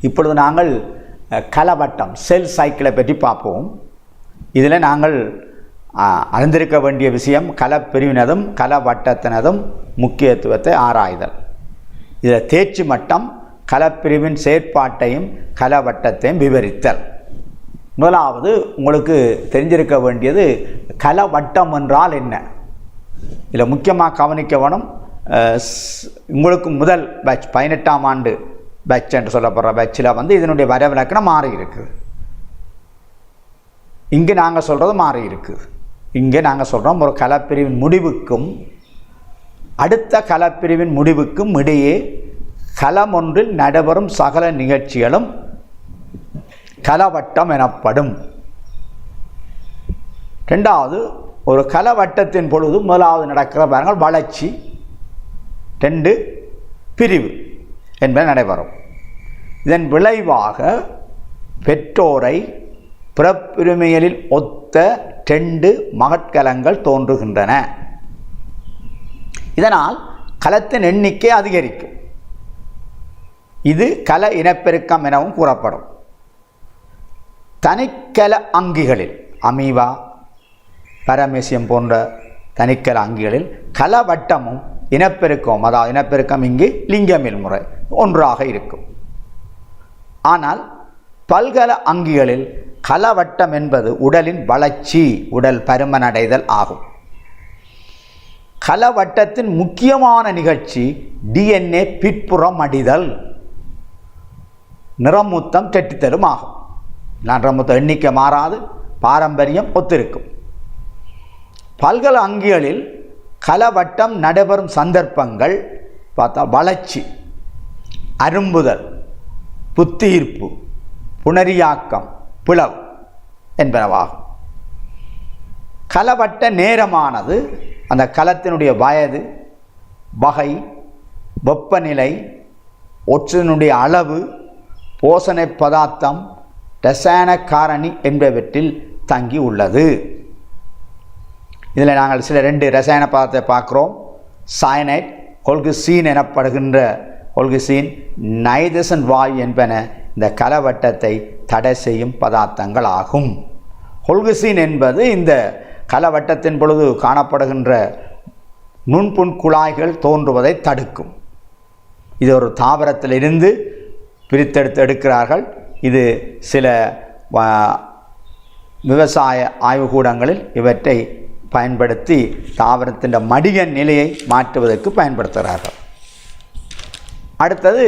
இப்பொழுது நாங்கள் கலவட்டம் செல் சைக்கிளை பற்றி பார்ப்போம். இதில் நாங்கள் அறிந்திருக்க வேண்டிய விஷயம் கலப்பிரிவினதும் கலவட்டத்தினதும் முக்கியத்துவத்தை ஆராய்தல். இதில் தேர்ச்சி மட்டம் கலப்பிரிவின் செயற்பாட்டையும் கலவட்டத்தையும் விவரித்தல். முதலாவது உங்களுக்கு தெரிஞ்சிருக்க வேண்டியது கலவட்டம் என்றால் என்ன. இதில் முக்கியமாக கவனிக்க வேணும், உங்களுக்கு முதல் பேட்ச் 18ஆம் ஆண்டு பேட்ச் என்று சொல்லப்படுற பேட்சில் இதனுடைய வரவிலக்கணம் மாறி இருக்குது. இங்கே நாங்கள் சொல்கிறது மாறி இருக்குது. இங்கே நாங்கள் சொல்கிறோம் ஒரு கலப்பிரிவின் முடிவுக்கும் அடுத்த கலப்பிரிவின் முடிவுக்கும் இடையே களம் ஒன்றில் நடைபெறும் சகல நிகழ்ச்சிகளும் கலவட்டம் எனப்படும். ரெண்டாவது, ஒரு கலவட்டத்தின் பொழுது முதலாவது நடக்கிற பாருங்கள் வளர்ச்சி, 2 பிரிவு என்பது நடைபெறும். இதன் விளைவாக பெற்றோரை பிறப்புரிமைகளில் ஒத்த 2 மகட்கலங்கள் தோன்றுகின்றன. இதனால் கலத்தின் எண்ணிக்கை அதிகரிக்கும். இது கல இனப்பெருக்கம் எனவும் கூறப்படும். தனிக்கல அங்கிகளில் அமீபா, பரமேசியம் போன்ற தனிக்கல அங்கிகளில் கலவட்டமும் இனப்பெருக்கம், அதாவது இனப்பெருக்கம் இங்கு லிங்கமில் முறை ஒன்றாக இருக்கும். ஆனால் பல்கல அங்கிகளில் கலவட்டம் என்பது உடலின் வளர்ச்சி, உடல் பருமனடைதல் ஆகும். கலவட்டத்தின் முக்கியமான நிகழ்ச்சி DNA பிற்புறம் அடிதல், நிறமூத்தம் தெட்டித்தலும் ஆகும். நிறமூத்த எண்ணிக்கை மாறாது, பாரம்பரியம் ஒத்திருக்கும். பல்கல அங்கிகளில் கலவட்டம் நடைபெறும் சந்தர்ப்பங்கள் பார்த்தா வளர்ச்சி, அரும்புதல், புத்தீர்ப்பு, புணரியாக்கம், பிளவு என்பனவாகும். கலவட்ட நேரமானது அந்த கலத்தினுடைய வயது, வகை, வெப்பநிலை, ஒற்றினுடைய அளவு, போசனை பதார்த்தம், ரசாயன காரணி என்பவற்றில் தங்கி உள்ளது. இதில் நாங்கள் சில 2 ரசாயன பதார்த்தத்தை பார்க்குறோம். சயனைட், கொல்குசீன் எனப்படுகின்ற கொல்குசீன், நைதசன் வாயு என்பன இந்த கலவட்டத்தை தடை செய்யும் பதார்த்தங்கள் ஆகும். கொல்குசீன் என்பது இந்த கலவட்டத்தின் பொழுது காணப்படுகின்ற நுண்புண் குழாய்கள் தோன்றுவதை தடுக்கும். இது ஒரு தாவரத்திலிருந்து பிரித்தெடுத்து எடுக்கிறார்கள். இது சில விவசாய ஆய்வுக்கூடங்களில் இவற்றை பயன்படுத்தி தாவரத்தின் மடிய நிலையை மாற்றுவதற்கு பயன்படுத்துகிறார்கள். அடுத்தது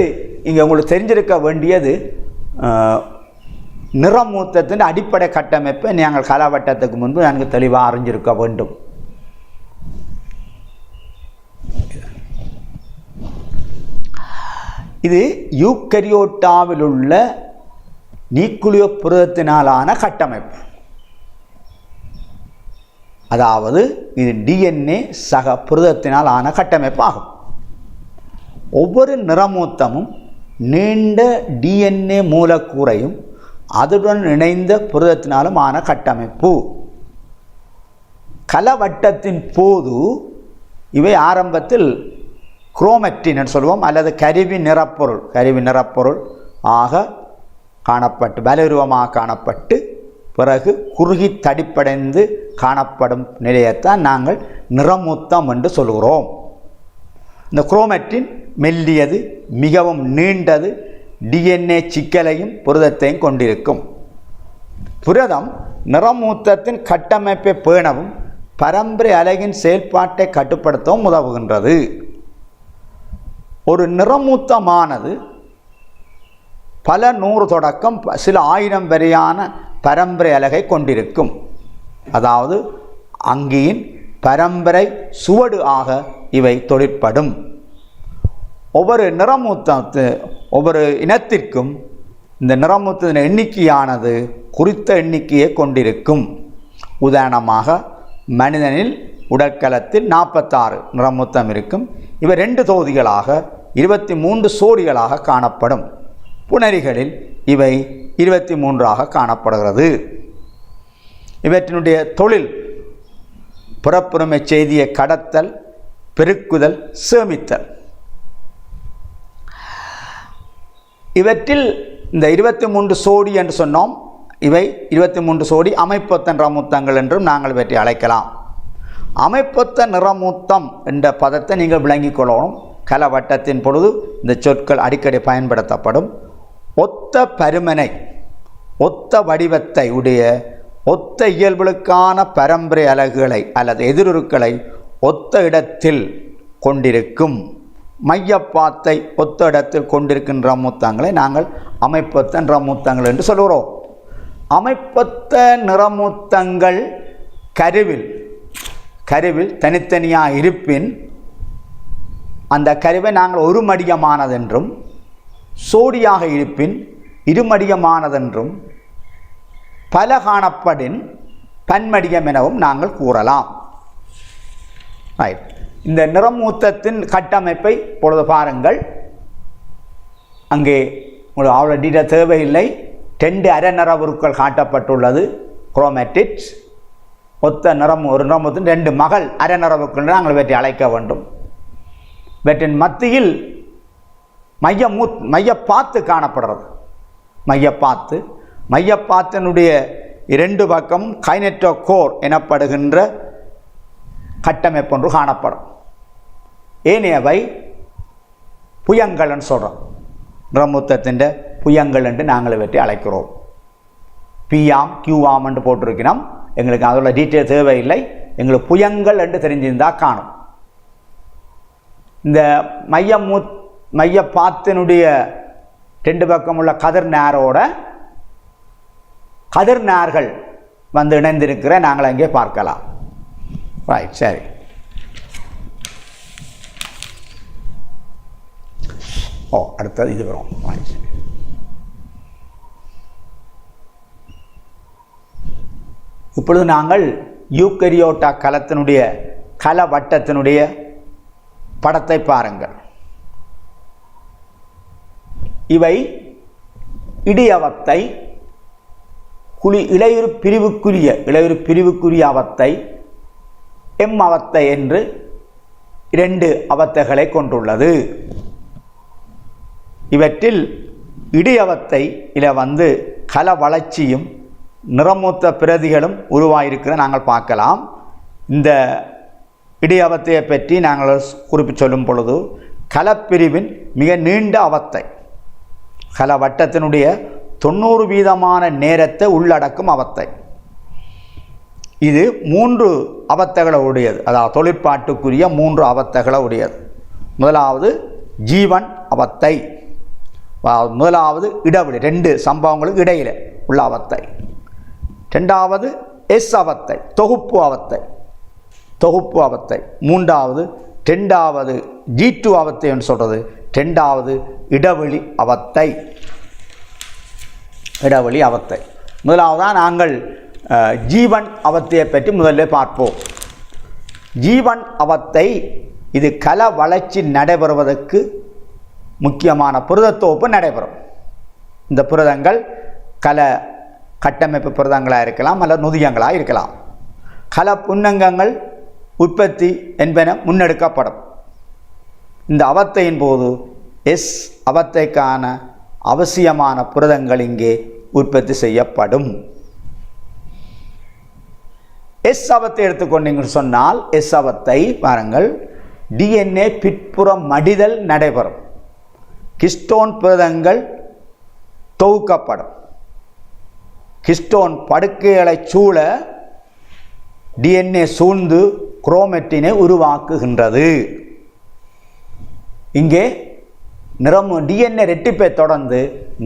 இங்கே உங்களுக்கு தெரிஞ்சிருக்க வேண்டியது நிறமூத்தத்தின் அடிப்படை கட்டமைப்பை நாங்கள் கலவட்டத்துக்கு முன்பு நன்கு தெளிவாக அறிஞ்சிருக்க வேண்டும். இது யூக்கரியோட்டாவில் உள்ள நியூக்ளியோ புரதத்தினாலான கட்டமைப்பு. அதாவது இது DNA சக புரதத்தினால் ஆன கட்டமைப்பு ஆகும். ஒவ்வொரு நிறமூத்தமும் நீண்ட DNA மூலக்கூறையும் அதுடன் இணைந்த புரதத்தினாலும் ஆன கட்டமைப்பு. கலவட்டத்தின் போது இவை ஆரம்பத்தில் குரோமட்டின் என்று சொல்லுவோம், அல்லது கருவி நிறப்பொருள் ஆக காணப்பட்டு பலருவமாக காணப்பட்டு பிறகு குறுகி தடிப்படைந்து காணப்படும் நிலையத்தான் நாங்கள் நிறமூத்தம் என்று சொல்கிறோம். இந்த குரோமட்டின் மெல்லியது, மிகவும் நீண்டது, DNA சிக்கலையும் புரதத்தையும் கொண்டிருக்கும். புரதம் நிறமூத்தத்தின் கட்டமைப்பை பேணவும் பரம்பரை அலகின் செயல்பாட்டை கட்டுப்படுத்தவும் உதவுகின்றது. ஒரு நிறமூத்தமானது பல 100 தொடக்கம் சில 1000 வரையான பரம்பரை அலகை கொண்டிருக்கும். அதாவது அங்கியின் பரம்பரை சுவடு ஆக இவை தொழிற்படும். ஒவ்வொரு இனத்திற்கும் இந்த நிறமூத்தத்தின் எண்ணிக்கையானது குறித்த எண்ணிக்கையை கொண்டிருக்கும். உதாரணமாக மனிதனில் உடற்கலத்தில் 46 நிறமூத்தம் இருக்கும். இவை 2 தொகுதிகளாக 23 சோடிகளாக காணப்படும். புணரிகளில் இவை 23ஆக காணப்படுகிறது. இவற்றினுடைய தொழில் புறப்புரிமை செய்தியை கடத்தல், பெருக்குதல், சேமித்தல். இவற்றில் இந்த 23 சோடி என்று சொன்னோம். இவை 23 சோடி அமைப்பொத்த நிறமூத்தங்கள் என்றும் நாங்கள் இவற்றை அழைக்கலாம். அமைப்பொத்த நிறமூத்தம் என்ற பதத்தை நீங்கள் விளங்கிக் கொள்ளணும். கலவட்டத்தின் பொழுது இந்த சொற்கள் அடிக்கடி பயன்படுத்தப்படும். ஒத்த பருமனை, ஒத்த வடிவத்தை உடைய, ஒத்த இயல்புகளுக்கான பரம்பரை அலகுகளை அல்லது எதிருருக்களை ஒத்த இடத்தில் கொண்டிருக்கும், மையப்பாத்தை ஒத்த இடத்தில் கொண்டிருக்கின்ற நிறமூத்தங்களை நாங்கள் அமைப்பொத்த நிறமூத்தங்கள் என்று சொல்கிறோம். அமைப்பொத்த நிறமூத்தங்கள் கருவில் தனித்தனியாக இருப்பின் அந்த கருவை நாங்கள் ஒரு மடியமானதென்றும், சோடியாக இருப்பின் இருமடியமானதென்றும், பல காணப்படின் பன்மடியம் எனவும் நாங்கள் கூறலாம். ரைட். இந்த நிறமூத்தத்தின் கட்டமைப்பை பொழுது பாருங்கள். அங்கே உங்களுக்கு அவ்வளோ டீட்டெயில் தேவையில்லை. 2 அரைநிறவுருக்கள் காட்டப்பட்டுள்ளது. குரோமேட்டிக்ஸ் ஒத்த நிறம், ஒரு நிறமூத்தின் 2 மகள் அரைநிறவுருக்கள் நாங்கள் இவற்றை அழைக்க வேண்டும். இவற்றின் மத்தியில் மையப்பாத்து காணப்படுறது. மையப்பாத்தினுடைய 2 பக்கமும் கைனெட்டோகோர் எனப்படுகின்ற கட்டமைப்பொன்று காணப்படும். ஏனையவை புயங்கள்னு சொல்கிறோம். நிறமூத்தத்தின் புயங்கள் என்று நாங்கள் இவற்றை அழைக்கிறோம். பியாம் கியூஆம் என்று போட்டிருக்கிறோம். எங்களுக்கு அதோட டீட்டெயில் தேவையில்லை. எங்களுக்கு புயங்கள் என்று தெரிஞ்சிருந்தால் காணும். இந்த மையப்பாத்தினுடைய 2 பக்கம் உள்ள கதிர்நார்கள் வந்து இணைந்திருக்கிற நாங்கள் அங்கே பார்க்கலாம். ரைட், சரி. அடுத்தது இது வரும். இப்பொழுது நாங்கள் யூக்கரியோட்டா கலத்தினுடைய கலவட்டத்தினுடைய படத்தை பாருங்கள். இவை இடியவத்தை, இளையுறு பிரிவுக்குரிய அவத்தை, அவத்தை என்று 2 அவத்தைகளை கொண்டுள்ளது. இவற்றில் இடியவத்தை வந்து கல வளர்ச்சியும் நிறமூத்த பிரதிகளும் உருவாயிருக்கிற நாங்கள் பார்க்கலாம். இந்த இடியவத்தையை பற்றி நாங்கள் குறிப்பிட்டு சொல்லும் பொழுது கலப்பிரிவின் மிக நீண்ட அவத்தை, கலவட்டத்தினுடைய 90% நேரத்தை உள்ளடக்கும் அவத்தை. இது 3 அவத்தைகளை உடையது. அதாவது தொழிற்பாட்டுக்குரிய 3 அவத்தைகளை உடையது. முதலாவது ஜீவன் அவத்தை, முதலாவது இடைவெளி 2 சம்பவங்களுக்கு இடையில் உள்ள அவத்தை. 2வது எஸ் அவத்தை, தொகுப்பு அவத்தை. 3வது 2வது G2 அவத்தை என்று சொல்கிறது. 2வது இடைவெளி அவத்தை. முதலாவதாக நாங்கள் ஜீவன் அவத்தையை பற்றி முதல்ல பார்ப்போம். ஜீவன் அவத்தை இது கல வளர்ச்சி நடைபெறுவதற்கு முக்கியமான புரதத்தொகுப்பு நடைபெறும். இந்த புரதங்கள் கல கட்டமைப்பு புரதங்களாக இருக்கலாம் அல்லது நொதியங்களாக இருக்கலாம். கல புன்னங்கங்கள் உற்பத்தி என்பன முன்னெடுக்கப்படும். இந்த அவத்தையின் போது எஸ் அவத்தைக்கான அவசியமான புரதங்கள் இங்கே உற்பத்தி செய்யப்படும். எஸ் அவத்தை எடுத்துக்கொண்டீங்கன்னு சொன்னால், எஸ் அவத்தை பாருங்கள், டிஎன்ஏ பிற்புற மடிதல் நடைபெறும். ஹிஸ்டோன் புரதங்கள் தொகுக்கப்படும். ஹிஸ்டோன் படுக்கைகளை சூழ டிஎன்ஏ சூழ்ந்து குரோமெட்டினை உருவாக்குகின்றது. இங்கே டிஎன்ஏ ரெட்டிப்பை தொடர்ந்து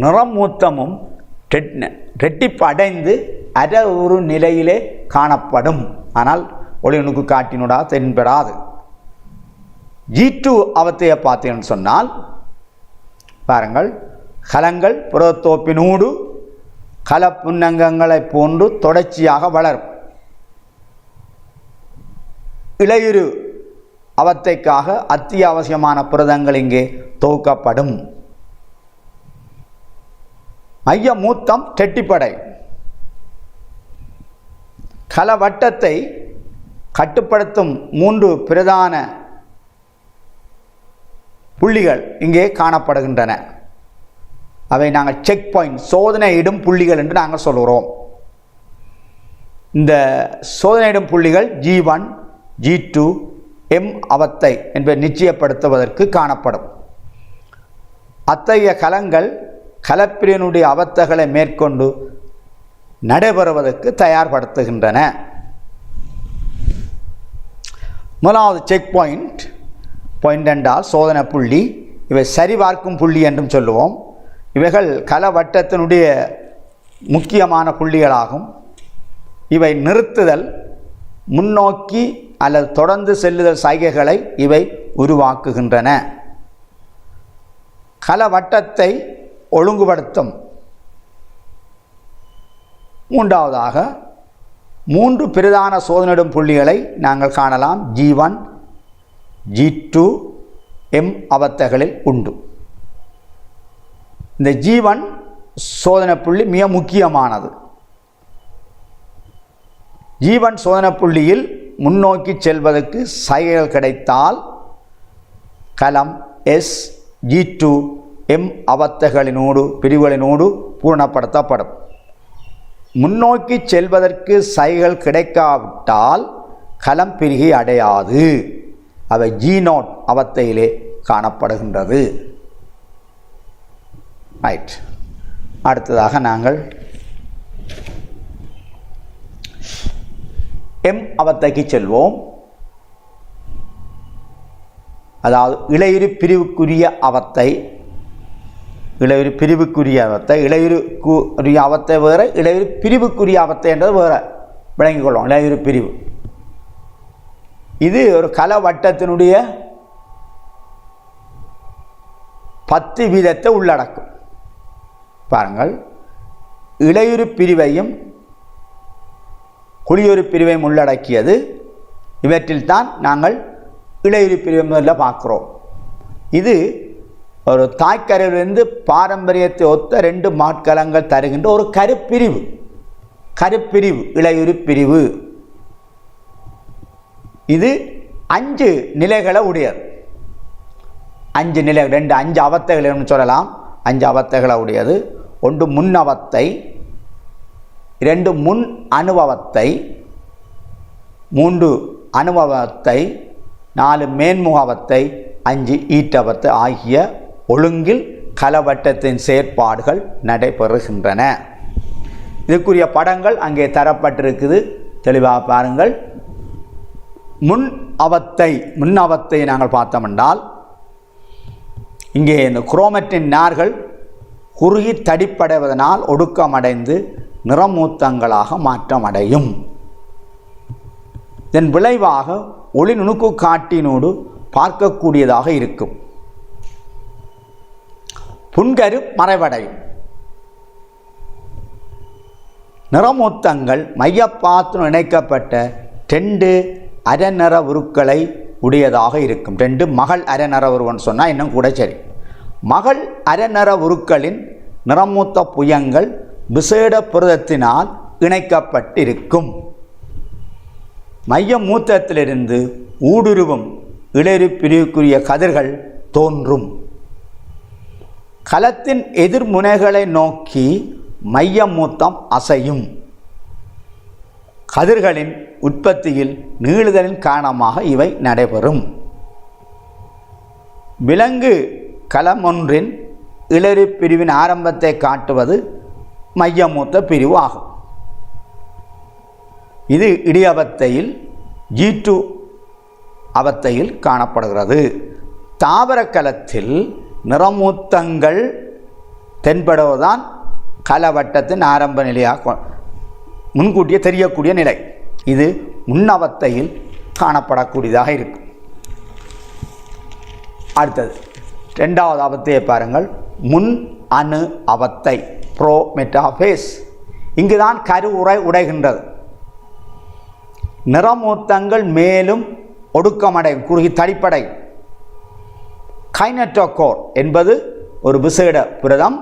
நிறமூத்தமும் ரெட்டிப்பு அடைந்து ஒரு நிலையிலே காணப்படும். ஆனால் ஒளிநுக்கு காட்டினூடா தென்படாது. G2 அவத்தையை பார்த்தீங்கன்னு சொன்னால் பாருங்கள், கலங்கள் புரதத்தோப்பினூடு கலப்புன்னங்கங்களை போன்று தொடர்ச்சியாக வளரும். இளையுறு அவத்தைக்காக அத்தியாவசியமான புரதங்கள் இங்கே தொகுக்கப்படும். மைய மூத்தம் ரெட்டிப்படை. கலவட்டத்தை கட்டுப்படுத்தும் 3 பிரதான புள்ளிகள் இங்கே காணப்படுகின்றன. அவை நாங்கள் செக் பாயிண்ட் சோதனையிடும் புள்ளிகள் என்று நாங்கள் சொல்கிறோம். இந்த சோதனையிடும் புள்ளிகள் G1 G2 M அவத்தை என்பதை நிச்சயப்படுத்துவதற்கு காணப்படும். அத்தகைய கலங்கள் கலப்பிரிவினுடைய அவத்தைகளை மேற்கொண்டு நடைபெறுவதற்கு தயார்படுத்துகின்றன. முதலாவது செக் பாயிண்ட் என்றால் சோதனை புள்ளி. இவை சரிபார்க்கும் புள்ளி என்றும் சொல்லுவோம். இவைகள் கலவட்டத்தினுடைய முக்கியமான புள்ளிகளாகும். இவை நிறுத்துதல், முன்னோக்கி அல்லது தொடர்ந்து செல்லுதல் சைகைகளை இவை உருவாக்குகின்றன. கலவட்டத்தை ஒழுங்குபடுத்தும். மூன்றாவதாக 3 பிரதான சோதனையிடும் புள்ளிகளை நாங்கள் காணலாம். G1 G2 M அவத்தைகளில் உண்டு. இந்த G1 சோதனை புள்ளி மிக முக்கியமானது. G1 சோதனை புள்ளியில் முன்னோக்கி செல்வதற்கு சைகைகள் கிடைத்தால் கலம் S G2 M அவத்தைகளினோடு பிரிவுகளினோடு பூரணப்படுத்தப்படும். முன்னோக்கி செல்வதற்கு சைகைகள் கிடைக்காவிட்டால் கலம் பிரிகை அடையாது. அவை G0 அவத்தையிலே காணப்படுகின்றது. ரைட். அடுத்ததாக நாங்கள் M அவத்தைக்கு செல்வோம். அதாவது இளையுறு பிரிவுக்குரிய அவத்தை. இளையுறு பிரிவுக்குரிய அவத்தை, இளையுறுக்குரிய அவத்தை வேறு, இளையுறு பிரிவுக்குரிய அவத்தை என்றது வேறு. விளங்கிக் கொள்வோம். இளையுறு பிரிவு இது ஒரு கலவட்டத்தினுடைய 10% உள்ளடக்கும். பாருங்கள், இளையுறு பிரிவையும் குளியுறு பிரிவையும் உள்ளடக்கியது. இவற்றில் தான் நாங்கள் இளையுறு பிரிவை முதல்ல பார்க்குறோம். இது ஒரு தாய்க்கரையிலிருந்து பாரம்பரியத்தை ஒத்த 2 மாட்கலங்கள் தருகின்ற ஒரு கருப்பிரிவு. இளையுறு பிரிவு இது 5 நிலைகளை உடையது. 5 நிலை, 5 அவத்தைகள் என்று சொல்லலாம். 5 அவத்தைகளை உடையது. 1 முன் அவத்தை, 2 முன் அனுபவத்தை, 3 அனுபவத்தை, 4 மேன்முகவத்தை, 5 ஈட்டவத்தை ஆகிய ஒழுங்கில் கலவட்டத்தின் செயற்பாடுகள் நடைபெறுகின்றன. இதுக்குரிய படங்கள் அங்கே தரப்பட்டிருக்குது. தெளிவாக பாருங்கள். முன் அவத்தை நாங்கள் பார்த்தோம் என்றால் இங்கே இந்த குரோமட்டின் நார்கள் குறுகி தடிப்படைவதனால் ஒடுக்கமடைந்து நிறமூத்தங்களாக மாற்றமடையும். இதன் விளைவாக ஒளி நுணுக்கு காட்டினோடு பார்க்கக்கூடியதாக இருக்கும். புன்கரு மறைவடையும். நிறமூத்தங்கள் மையப்பாத்துடன் இணைக்கப்பட்ட 2 அரைநிற உருக்களை உடையதாக இருக்கும். 2 மகள் அரைநிற உருவன்னு சொன்னால் இன்னும் கூட சரி. மகள் அரைநிற உருக்களின் நிறமூத்த புயங்கள் விசேட புரதத்தினால் இணைக்கப்பட்டிருக்கும். மைய மூத்தத்திலிருந்து ஊடுருவும் இளையுறு பிரிவுக்குரிய கதிர்கள் தோன்றும். கலத்தின் எதிர்முனைகளை நோக்கி மைய மூத்தம் அசையும். கதிர்களின் உற்பத்தியில் நீளுதலின் காரணமாக இவை நடைபெறும். விலங்கு களமொன்றின் இளையுறு பிரிவின் ஆரம்பத்தை காட்டுவது மையமூத்த பிரிவு ஆகும். இது இடியவத்தையில் G2 அவத்தையில் காணப்படுகிறது. தாவர களத்தில் நிறமூத்தங்கள் தென்படுவதுதான் கலவட்டத்தின் ஆரம்ப நிலையாக முன்கூட்டியே தெரியக்கூடிய நிலை. இது முன்னவத்தையில் காணப்படக்கூடியதாக இருக்கும். அடுத்தது 2வது அவத்தையை பாருங்கள். முன் அணு அவத்தை, ப்ரோமெட்டாஃபேஸ். இங்குதான் கருவுறை உடைகின்றது. நிறமூத்தங்கள் மேலும் ஒடுக்கமடையும், குறுகி தடிப்படை. கைனட்டோகோர் என்பது ஒரு விசேட புரதம்.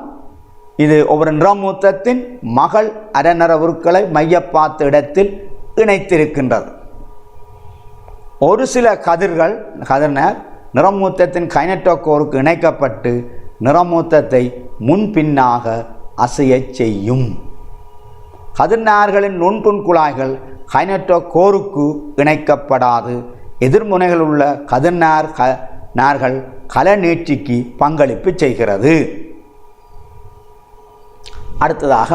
இது ஒவ்வொரு நிறமூத்தத்தின் மகள் அரைநிற உருக்களை மையப்பாத்த இடத்தில் இணைத்திருக்கின்றது. ஒரு சில கதிர்னர் நிறமூத்தத்தின் கைனட்டோகோருக்கு இணைக்கப்பட்டு நிறமூத்தத்தை முன்பின்னாக அசையச் செய்யும். கதிர்நார்களின் நுண்புண் குழாய்கள் கைனட்டோகோருக்கு இணைக்கப்படாது. எதிர்முனைகள் உள்ள நார்கள் கல நீட்சிக்கு பங்களிப்பு செய்கிறது. அடுத்ததாக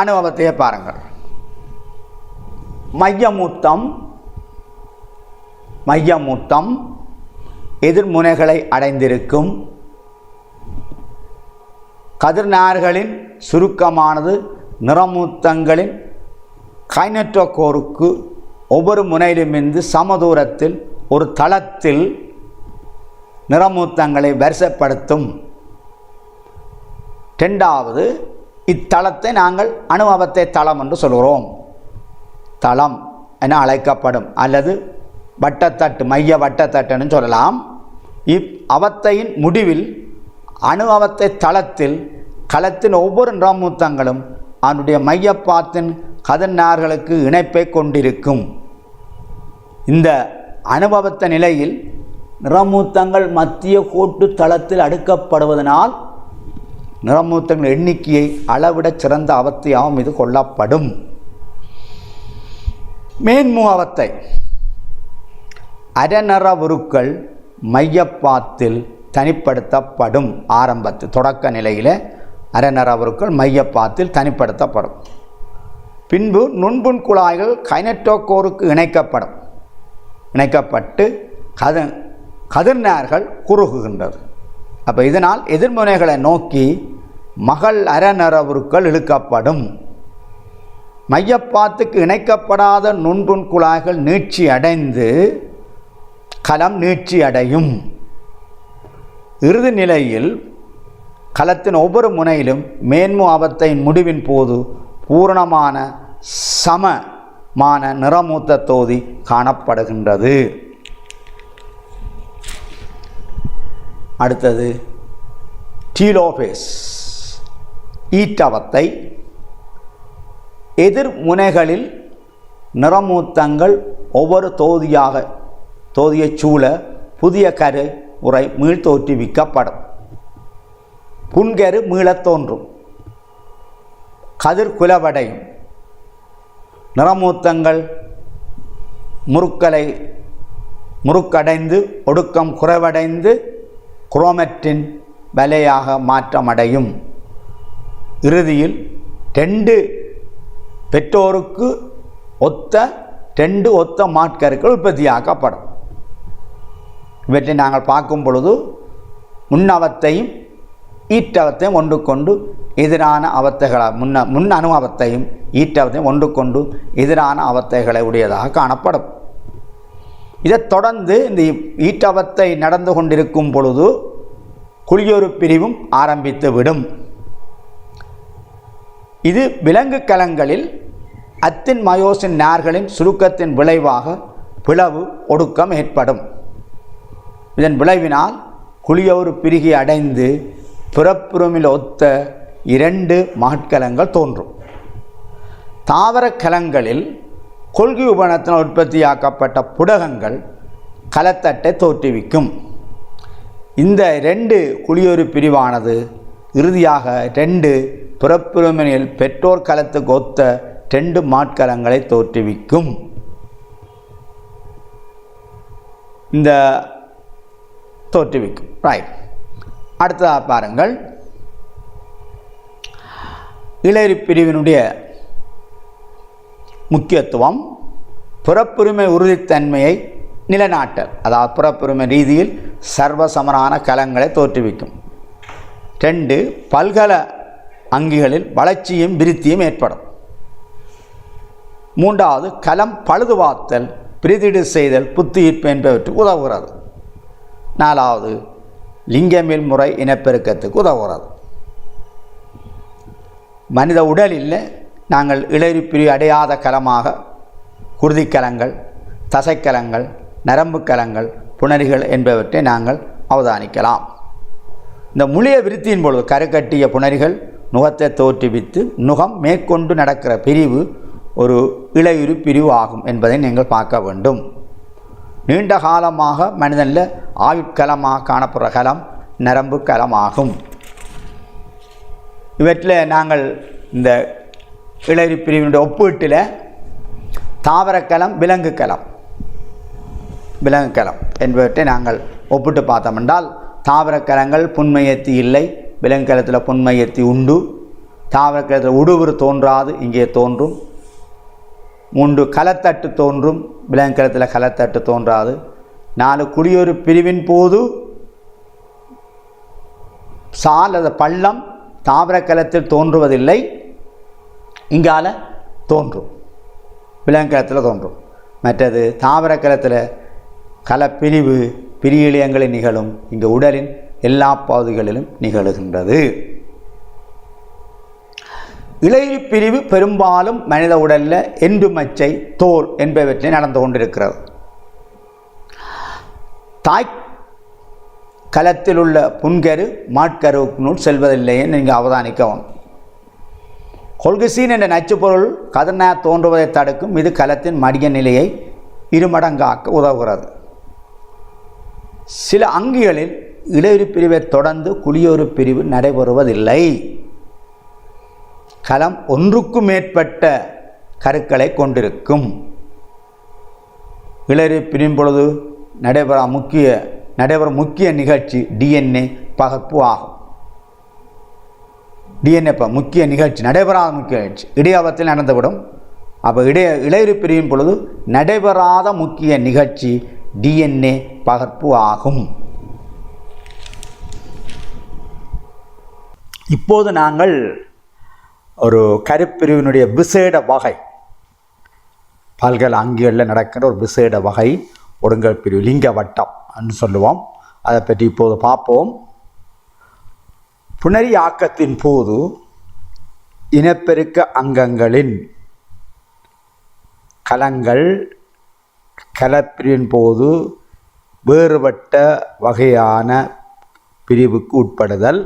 அனுபவத்தையே பாருங்கள். மையமூத்தம் எதிர்முனைகளை அடைந்திருக்கும். கதிர்நார்களின் சுருக்கமானது நிறமூத்தங்களின் கைனட்டோகோருக்கு ஒவ்வொரு முனையிலுமிருந்து சமதூரத்தில் ஒரு தளத்தில் நிறமூத்தங்களை வரிசைப்படுத்தும். இரண்டாவது, இத்தளத்தை நாங்கள் அனுபவத்தை தளம் என்று சொல்கிறோம். தளம் என அழைக்கப்படும், அல்லது வட்டத்தட்டு, மைய வட்டத்தட்டுன்னு சொல்லலாம். அவத்தையின் முடிவில் அனுபவத்தை தளத்தில் களத்தின் ஒவ்வொரு நிறமூத்தங்களும் அதனுடைய மையப்பாத்தின் கதிர்நார்களுக்கு இணைப்பை கொண்டிருக்கும். இந்த அனுபவத்த நிலையில் நிறமூத்தங்கள் மத்திய கோட்டு தளத்தில் அடுக்கப்படுவதனால் நிறமூத்தங்கள் எண்ணிக்கையை அளவிட சிறந்த அவத்தையாகவும் இது கொள்ளப்படும். மேன்மு அவத்தை அரைநிறவுருக்கள் மையப்பாத்தில் தனிப்படுத்தப்படும். ஆரம்பத்தில் தொடக்க நிலையில் அரைநிறவுருக்கள் மையப்பாத்தில் தனிப்படுத்தப்படும். பின்பு நுண்புண் குழாய்கள் கைனட்டோகோருக்கு இணைக்கப்பட்டு கதிர்நார்கள் குறுகுகின்றது. அப்போ இதனால் எதிர்முனைகளை நோக்கி மகள் அரைநிறவுருக்கள் இழுக்கப்படும். மையப்பாத்துக்கு இணைக்கப்படாத நுண்புண் குழாய்கள் நீட்சி அடைந்து களம் நீட்சி அடையும். இறுதி நிலையில் களத்தின் ஒவ்வொரு முனையிலும் மேன்மு அவத்தையின் முடிவின் போது பூரணமான சமமான நிறமூத்த தொகுதி காணப்படுகின்றது. அடுத்தது டீலோபேஸ் ஈட்டவத்தை. எதிர் முனைகளில் நிறமூத்தங்கள் ஒவ்வொரு தொகுதியை சூழ புதிய கரு உரை மீள்தோற்றுவிக்கப்படும். புன்கரு மீளத் தோன்றும். கதிர் குலவடையும். நிறமூத்தங்கள் முறுக்கடைந்து ஒடுக்கம் குறைவடைந்து குரோமேட்டின் வலையாக மாற்றமடையும். இறுதியில் பெற்றோருக்கு ஒத்த மாட்கருக்கள் உற்பத்தியாக்கப்படும். இவற்றை நாங்கள் பார்க்கும் பொழுது முன்னவத்தையும் ஈட்டவத்தையும் ஒன்று கொண்டு எதிரான அவத்தைகளாக முன் அனுபவத்தையும் ஈட்டவத்தையும் ஒன்று கொண்டு எதிரான அவத்தைகளை உடையதாக காணப்படும். இதைத் தொடர்ந்து இந்த ஈட்டவத்தை நடந்து கொண்டிருக்கும் பொழுது குளியொரு பிரிவும் ஆரம்பித்து விடும். இது விலங்கு கலங்களில் அத்தின் மயோசின் நார்களின் சுருக்கத்தின் விளைவாக பிளவு ஒடுக்கம் ஏற்படும். இதன் விளைவினால் குளியொரு பிரிகி அடைந்து பிறப்புறுமில் ஒத்த 2 மாட்கலங்கள் தோன்றும். தாவர கலங்களில் கொள்கை உபகரணத்தினால் உற்பத்தியாக்கப்பட்ட புடகங்கள் கலத்தட்டை தோற்றுவிக்கும். இந்த 2 குளியொரு பிரிவானது இறுதியாக 2 பிறப்புறுமினில் பெற்றோர் கலத்துக்கு ஒத்த 2 மாட்கலங்களை தோற்றுவிக்கும். இந்த தோற்றுவிக்கும். ரைட். அடுத்ததாக பாருங்கள், இளையரி பிரிவினுடைய முக்கியத்துவம். பிறப்புரிமை உறுதித்தன்மையை நிலைநாட்டல், அதாவது பிறப்புரிமை ரீதியில் சர்வசமரான கலங்களை தோற்றுவிக்கும். 2 பல்கல அங்கிகளில் வளர்ச்சியும் விருத்தியும் ஏற்படும். 3வது கலம் பழுதுபார்த்தல், பிரதிடு செய்தல், புத்துயிர்ப்பு என்பவற்றுக்கு உதவுகிறது. 4வது லிங்கமில் முறை இனப்பெருக்கத்துக்கு உதவுகிறது. மனித உடலில் நாங்கள் இளையரி பிரிவு அடையாத கலமாக குருதிக்கலங்கள், தசைக்கலங்கள், நரம்பு கலங்கள், புணரிகள் என்பவற்றை நாங்கள் அவதானிக்கலாம். இந்த முழிய விருத்தியின் பொழுது கருக்கட்டிய புணரிகள் நுகத்தை தோற்றுவித்து நுகம் மேற்கொண்டு நடக்கிற பிரிவு ஒரு இளையுறு பிரிவு ஆகும் என்பதை நீங்கள் பார்க்க வேண்டும். நீண்ட காலமாக மனிதனில் ஆயுட்கலமாக காணப்படுற கலம் நரம்பு கலமாகும். இவற்றில் நாங்கள் இந்த இளைரி பிரிவினுடைய ஒப்பீட்டில் தாவரக்கலம், விலங்கு களம் என்பவற்றை நாங்கள் ஒப்பிட்டு பார்த்தோம் என்றால், தாவரக்கலங்கள் புன்மையத்தி இல்லை, விலங்கு களத்தில் புன்மையத்தி உண்டு. தாவரக்கலத்தில் உடுவுறு தோன்றாது, இங்கே தோன்றும். 3 களத்தட்டு தோன்றும், விலங்கு களத்தில் களத்தட்டு தோன்றாது. 4 குடியொரு பிரிவின் போது சால் அல்லது பள்ளம் தாவரக்கலத்தில் தோன்றுவதில்லை, இங்கால தோன்றும், விலங்கு களத்தில் தோன்றும். மற்றது தாவரக்கலத்தில் களப்பிரிவு பிரியலியங்களில் நிகழும், இங்கு உடலின் எல்லா பகுதிகளிலும் நிகழுகின்றது. இளைரி பிரிவு பெரும்பாலும் மனித உடலில் எண்டுமச்சை, தோல் என்பவற்றை நடந்து கொண்டிருக்கிறது. தாய் களத்தில் உள்ள புன்கரு மாட்கருவுக்குள் செல்வதில்லையே நீங்கள் அவதானிக்கவும். கொல்கசீன் என்ற நச்சுப்பொருள் கதிர்நாய் தோன்றுவதை தடுக்கும். இது களத்தின் மடிய நிலையை இருமடங்காக்க உதவுகிறது. சில அங்கிகளில் இளைரி பிரிவை தொடர்ந்து குளியோரு பிரிவு நடைபெறுவதில்லை. களம் ஒன்றுக்கும் மேற்பட்ட கருக்களை கொண்டிருக்கும். இளைரி பிரியும் பொழுது நடைபெறும் முக்கிய நிகழ்ச்சி டிஎன்ஏ பகர்ப்பு ஆகும். டிஎன்ஏ முக்கிய நிகழ்ச்சி, நடைபெறாத முக்கிய நிகழ்ச்சி இடையாபத்தில் நடந்துவிடும். அப்போ இளைரி பிரியும் பொழுது நடைபெறாத முக்கிய நிகழ்ச்சி டிஎன்ஏ பகர்ப்பு ஆகும். இப்போது நாங்கள் ஒரு கருப்பிரிவினுடைய விசேட வகை, பல்கலை அங்கிகளில் நடக்கின்ற ஒரு விசேட வகை ஒடுங்கல் பிரிவு, லிங்க வட்டம் என்று சொல்லுவோம். அதை பற்றி இப்போது பார்ப்போம். புணரி ஆக்கத்தின் போது இனப்பெருக்க அங்கங்களின் கலங்கள் கலப்பிரிவின் போது வேறுபட்ட வகையான பிரிவுக்கு உட்படுதல்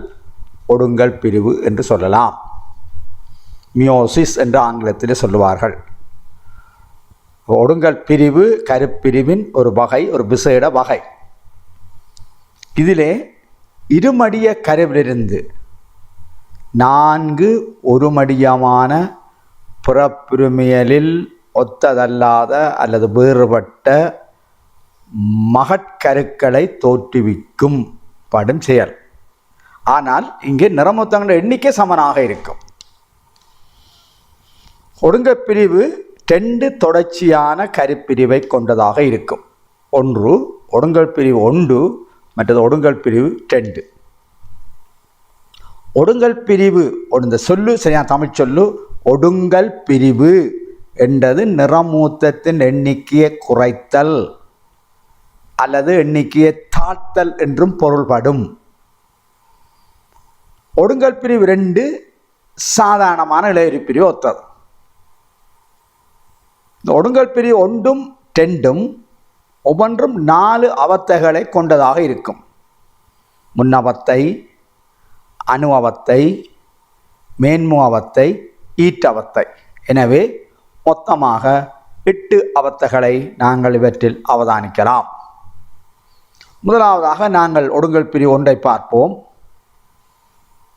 ஒடுங்கல் பிரிவு என்று சொல்லலாம். மியோசிஸ் என்று ஆங்கிலத்தில் சொல்லுவார்கள். ஒடுங்கல் பிரிவு கருப்பிரிவின் ஒரு வகை, ஒரு விசேட வகை. இதிலே இருமடிய கருவிலிருந்து 4 ஒருமடியமான புறப்பிரிமியலில் ஒத்ததல்லாத அல்லது வேறுபட்ட மகட்கருக்களை தோற்றுவிக்கும் படும் செயல். ஆனால் இங்கே நிறமொத்தங்கள எண்ணிக்கை சமனாக இருக்கும். ஒடுங்கல் பிரிவு 2 தொடர்ச்சியான கருப்பிரிவை கொண்டதாக இருக்கும். ஒன்று ஒடுங்கல் பிரிவு 1, மற்றது ஒடுங்கல் பிரிவு 2. ஒடுங்கல் பிரிவு, இந்த சொல்லு சரியான தமிழ் சொல்லு, ஒடுங்கல் பிரிவு என்றது நிறமூத்தத்தின் எண்ணிக்கையை குறைத்தல் அல்லது எண்ணிக்கையை தாழ்த்தல் என்றும் பொருள்படும். ஒடுங்கல் பிரிவு 2 சாதாரணமான இளைரி பிரிவு ஒத்தது. இந்த ஒடுங்கல் பிரிவு 1, 2 ஒவ்வொன்றும் 4 அவத்தைகளை கொண்டதாக இருக்கும். முன்னவத்தை, அணு அவத்தை, மேன்மு அவத்தை, ஈட்டவத்தை. எனவே மொத்தமாக 8 அவத்தைகளை நாங்கள் இவற்றில் அவதானிக்கலாம். முதலாவதாக நாங்கள் ஒடுங்கல் பிரிவு 1 பார்ப்போம்.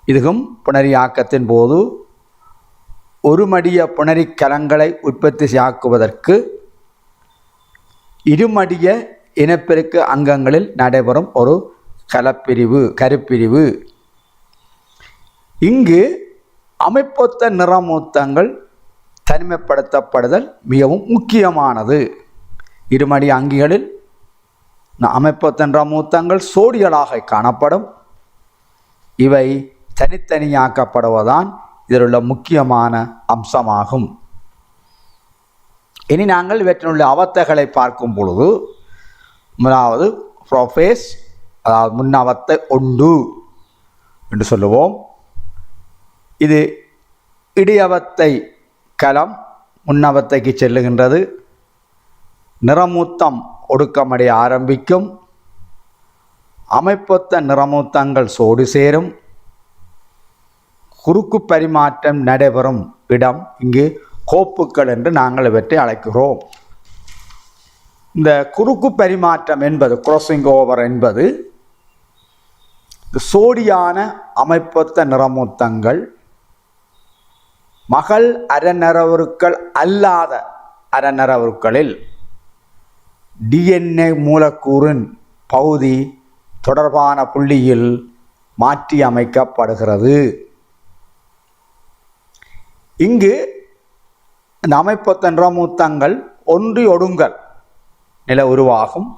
இதுவும் புணரி ஆக்கத்தின் போது ஒருமடிய புணரிக் கலங்களை உற்பத்தி செய்யாக்குவதற்கு இருமடிய இனப்பெருக்க அங்கங்களில் நடைபெறும் ஒரு கருப்பிரிவு. இங்கு அமைப்பொத்த நிறமூத்தங்கள் தனிமைப்படுத்தப்படுதல் மிகவும் முக்கியமானது. இருமடி அங்கிகளில் அமைப்பொத்த நிறமூத்தங்கள் சோடிகளாக காணப்படும். இவை தனித்தனியாக்கப்படுவதுதான் இதில் உள்ள முக்கியமான அம்சமாகும். இனி நாங்கள் இவற்றினுள்ள அவத்தைகளை பார்க்கும் பொழுது, முதலாவது ப்ரோஃபேஸ், அதாவது முன்னவத்தை 1 என்று சொல்லுவோம். இது இடியவத்தை களம் முன்னவத்தைக்கு செல்லுகின்றது. நிறமூத்தம் ஒடுக்கமடைய ஆரம்பிக்கும். அமைப்பொத்த நிறமூத்தங்கள் சோடு சேரும். குறுக்கு பரிமாற்றம் நடைபெறும் இடம் இங்கு கோப்புக்கள் என்று நாங்கள் இவற்றை அழைக்கிறோம். இந்த குறுக்கு பரிமாற்றம் என்பது, crossing over என்பது, சோடியான அமைப்பொத்த நிறமூத்தங்கள் மகள் அரைநரவுருக்கள் அல்லாத அரைநரவுருக்களில் டிஎன்ஏ மூலக்கூறின் பகுதி தொடர்பான புள்ளியில் மாற்றி அமைக்கப்படுகிறது. இங்கு இந்த அமைப்பொத்த நிறமூத்தங்கள் ஒன்றியொடுங்கல் நிலை உருவாகும்.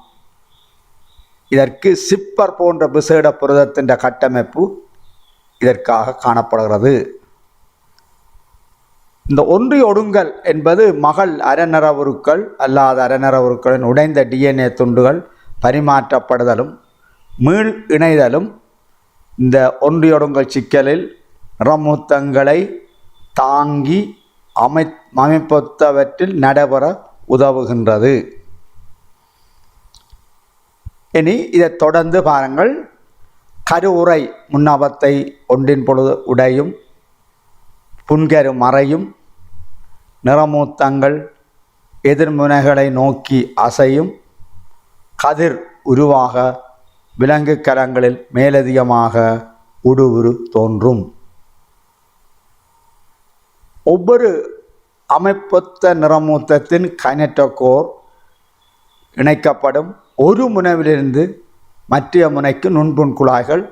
இதற்கு சிப்பர் போன்ற விசேட புரதத்தின் கட்டமைப்பு இதற்காக காணப்படுகிறது. இந்த ஒன்றியொடுங்கல் என்பது மகள் அரைநரவுருக்கள் அல்லாத அரைநரவுருக்களின் உடைந்த டிஎன்ஏ துண்டுகள் பரிமாற்றப்படுதலும் மீள் இணைதலும் இந்த ஒன்றியொடுங்கல் சிக்கலில் நிறமூத்தங்களை தாங்கி அமைப்பொத்தவற்றில் நடைபெற உதவுகின்றது. இனி இதை தொடர்ந்து பாருங்கள். கருவுறை முன்னவத்தை ஒன்றின் பொழுது உடையும், புன்கரு மறையும், நிறமூத்தங்கள் எதிர்முனைகளை நோக்கி அசையும், கதிர் உருவாக விலங்கு கலங்களில் மேலதிகமாக உடுவுரு தோன்றும். ஒவ்வொரு அமைப்பொத்த நிறமூத்தத்தின் கைனட்டோகோர் இணைக்கப்படும் ஒரு முனைவிலிருந்து மற்ற முனைக்கு நுண்புண் குழாய்கள்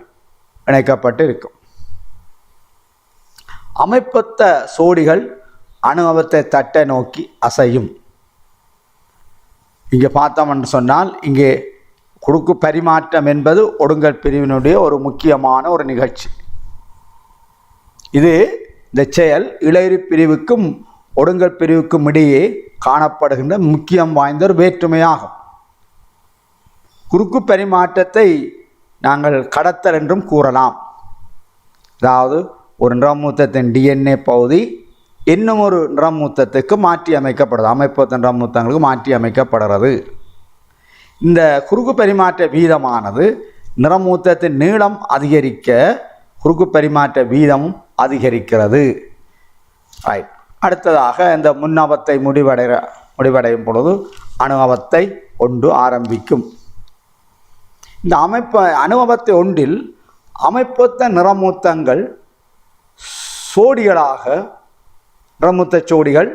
இணைக்கப்பட்டு இருக்கும். அமைப்பொத்த சோடிகள் அணுவத்தை தட்டை நோக்கி அசையும். இங்கே பார்த்தோம் என்று சொன்னால் இங்கே குறுக்கு பரிமாற்றம் என்பது ஒடுங்கல் பிரிவினுடைய ஒரு முக்கியமான ஒரு நிகழ்ச்சி. இது இந்த செயல் இளையுறு பிரிவுக்கும் ஒடுங்கல் பிரிவுக்கும் இடையே காணப்படுகின்ற முக்கியம் வாய்ந்த ஒரு வேற்றுமையாகும். குறுக்கு பரிமாற்றத்தை நாங்கள் கடத்தல் என்றும் கூறலாம். அதாவது ஒரு நிறமூத்தத்தின் டிஎன்ஏ பகுதி இன்னும் ஒரு நிறமூத்தத்துக்கு மாற்றி அமைக்கப்படுது, அமைப்பொத்த நிறமூத்தங்களுக்கு மாற்றி அமைக்கப்படுகிறது. இந்த குறுக்கு பரிமாற்ற வீதமானது நிறமூத்தத்தின் நீளம் அதிகரிக்க குறுக்கு பரிமாற்ற வீதமும் அதிகரிக்கிறது. ரைட். அடுத்ததாக இந்த முன்னவத்தை முடிவடையும் பொழுது அணுவத்தை ஒன்று ஆரம்பிக்கும். இந்த அணுவத்தை ஒன்றில் அமைப்பொத்த நிறமூத்தங்கள் சோடிகளாக நிறமூத்த சோடிகள்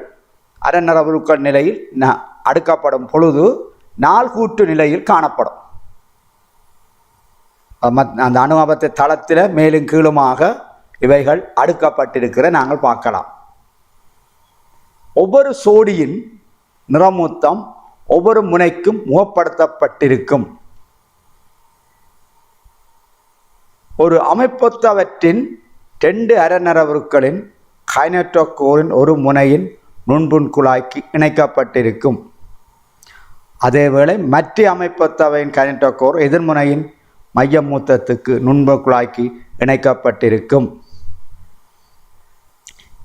அரைநரவுருக்கள் நிலையில் அடுக்கப்படும் பொழுது நாள்கூற்று நிலையில் காணப்படும். அந்த அணுவத்தை தளத்தில் மேலும் கீழுமாக இவைகள் அடுக்கப்பட்டிருக்கிற நாங்கள் பார்க்கலாம். ஒவ்வொரு சோடியின் நிறமூத்தம் ஒவ்வொரு முனைக்கும் முகப்படுத்தப்பட்டிருக்கும். ஒரு அமைப்பொத்தவற்றின் 2 அரைநரவுருக்களின் கைனட்டோகோரின் ஒரு முனையின் நுண்புண் குழாய்க்கு இணைக்கப்பட்டிருக்கும். அதேவேளை மற்ற அமைப்பொத்தவையின் கைனட்டோகோர் எதிர்முனையின் மையமூத்தத்துக்கு நுண்புண் குழாய்க்கு இணைக்கப்பட்டிருக்கும்.